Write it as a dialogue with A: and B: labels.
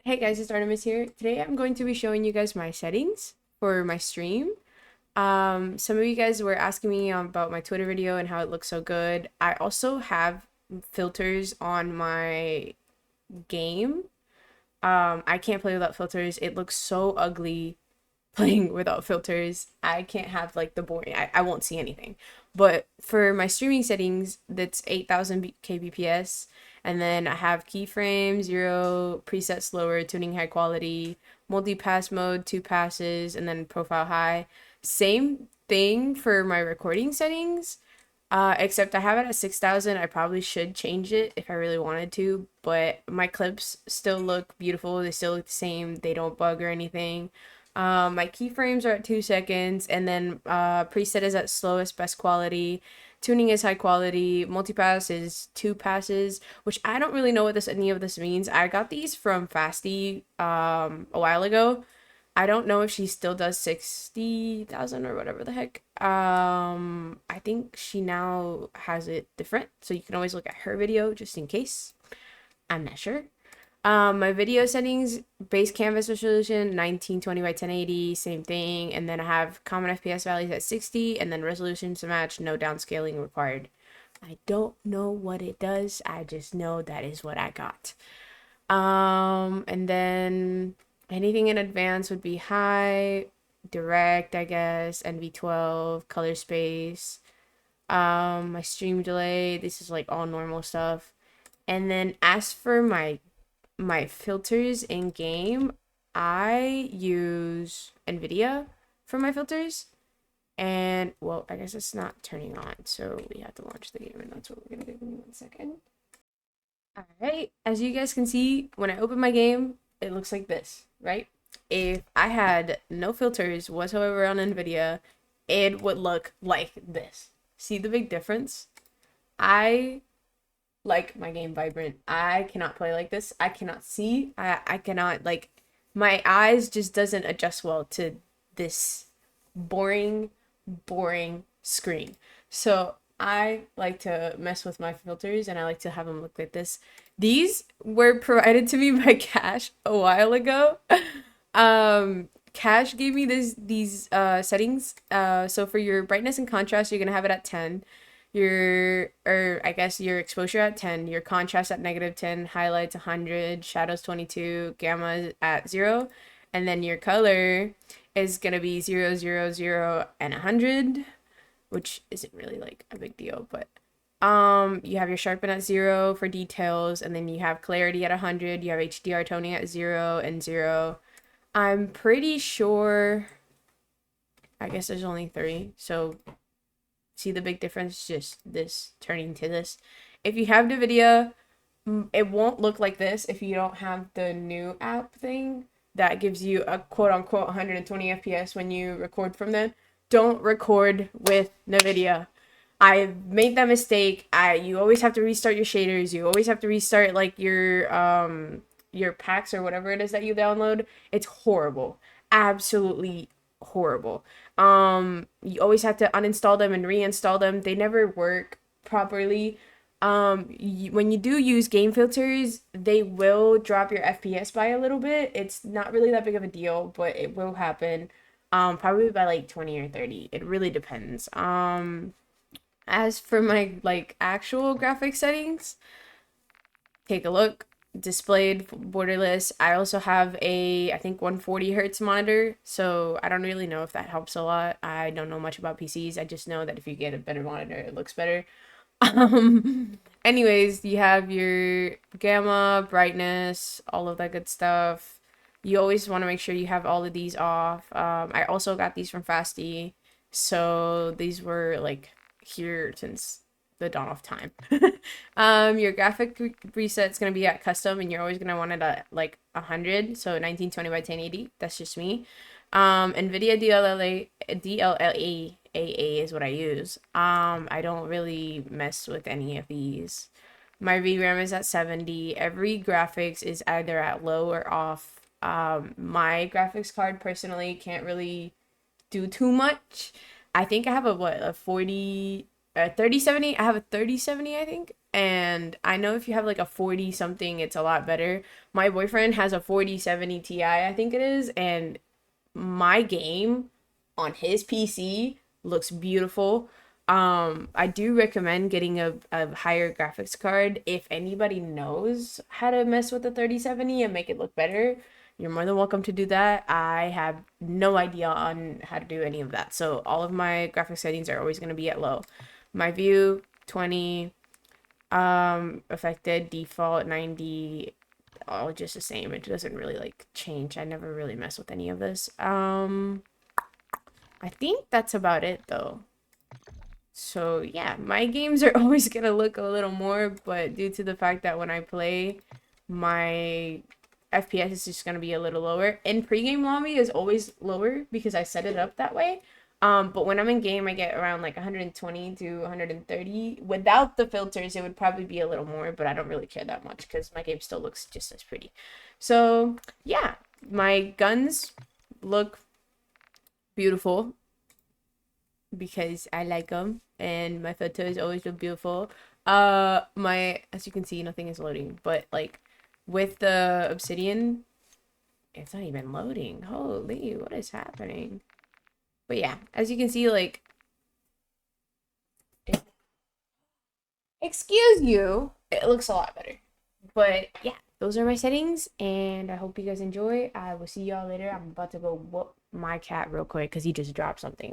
A: Hey guys, it's Artemis here. Today I'm going to be showing you guys my settings for my stream. Some of you guys were asking me about my Twitter video and how it looks so good. I also have filters on my game. I can't play without filters. It looks so ugly playing without filters. I can't have like the boring, I won't see anything. But for my streaming settings, that's 8000 kbps. And then I have keyframe, zero, preset slower, tuning high quality, multi-pass mode, two passes, and then profile high. Same thing for my recording settings, except I have it at 6000. I probably should change it if I really wanted to, but my clips still look beautiful. They still look the same. They don't bug or anything. My keyframes are at 2 seconds, and then preset is at slowest, best quality. Tuning is high quality. Multipass is two passes, which I don't really know what any of this means. I got these from Fasty a while ago. I don't know if she still does 60,000 or whatever the heck. I think she now has it different, so you can always look at her video just in case. I'm not sure. My video settings, base canvas resolution, 1920 by 1080, same thing. And then I have common FPS values at 60, and then resolution to match, no downscaling required. I don't know what it does. I just know that is what I got. And then anything in advance would be high, direct, I guess, NV12, color space. My stream delay, this is like all normal stuff. And then as for my filters in game, I use NVIDIA for my filters. And well, I guess it's not turning on, so we have to launch the game, and that's what we're gonna do. Give me 1 second. All right, as you guys can see, when I open my game, it looks like this, right? If I had no filters whatsoever on NVIDIA, it would look like this. See the big difference? I like my game vibrant. I cannot play like this. I cannot see. I cannot, like, my eyes just doesn't adjust well to this boring, boring screen. So I like to mess with my filters, and I like to have them look like this. These were provided to me by Cash a while ago. Cash gave me these settings. So for your brightness and contrast, you're gonna have it at 10. Or I guess your exposure at 10, your contrast at -10, highlights 100, shadows 22, gamma at 0, and then your color is gonna be 0, 0, 0, and 100, which isn't really like a big deal, but you have your sharpen at 0 for details, and then you have clarity at 100, you have HDR toning at 0 and 0. I'm pretty sure, I guess there's only 3, so see the big difference? Just this turning to this. If you have NVIDIA, it won't look like this if you don't have the new app thing that gives you a quote unquote 120 FPS when you record from them. Don't record with NVIDIA. I made that mistake. You always have to restart your shaders. You always have to restart like your packs or whatever it is that you download. It's horrible. Absolutely horrible. You always have to uninstall them and reinstall them. They never work properly. When you do use game filters, they will drop your FPS by a little bit. It's not really that big of a deal, but it will happen. Probably by like 20 or 30. It really depends. As for my like actual graphic settings, take a look. Displayed borderless. I also have a, I think, 140 hertz monitor, so I don't really know if that helps a lot. I don't know much about PCs. I just know that if you get a better monitor, it looks better. Anyways, you have your gamma, brightness, all of that good stuff. You always want to make sure you have all of these off. I also got these from Fasty, so these were like here since the dawn of time. Your graphic preset's gonna be at custom, and you're always gonna want it at like 100, so 1920 by 1080. That's just me. NVIDIA DLLA AA is what I use. I don't really mess with any of these. My VRAM is at 70. Every graphics is either at low or off. My graphics card personally can't really do too much. I think I have a 3070. I have a 3070, I think, And I know if you have like a 40 something, it's a lot better. My boyfriend has a 4070 Ti, I think it is, and my game on his PC looks beautiful. I do recommend getting a higher graphics card. If anybody knows how to mess with the 3070 and make it look better, you're more than welcome to do that. I have no idea on how to do any of that. So all of my graphics settings are always going to be at low. My view 20, affected default 90, all just the same. It doesn't really like change. I never really mess with any of this. I think that's about it though. So yeah, my games are always gonna look a little more, but due to the fact that when I play, my FPS is just gonna be a little lower. And pregame lobby is always lower because I set it up that way. But when I'm in game, I get around like 120 to 130. Without the filters, it would probably be a little more, but I don't really care that much because my game still looks just as pretty. So yeah, my guns look beautiful because I like them, and my photos always look beautiful. My, as you can see, nothing is loading, but like with the obsidian, it's not even loading. Holy, what is happening? But yeah, as you can see, like, excuse you, it looks a lot better. But yeah, those are my settings, and I hope you guys enjoy. I will see y'all later. I'm about to go whoop my cat real quick because he just dropped something.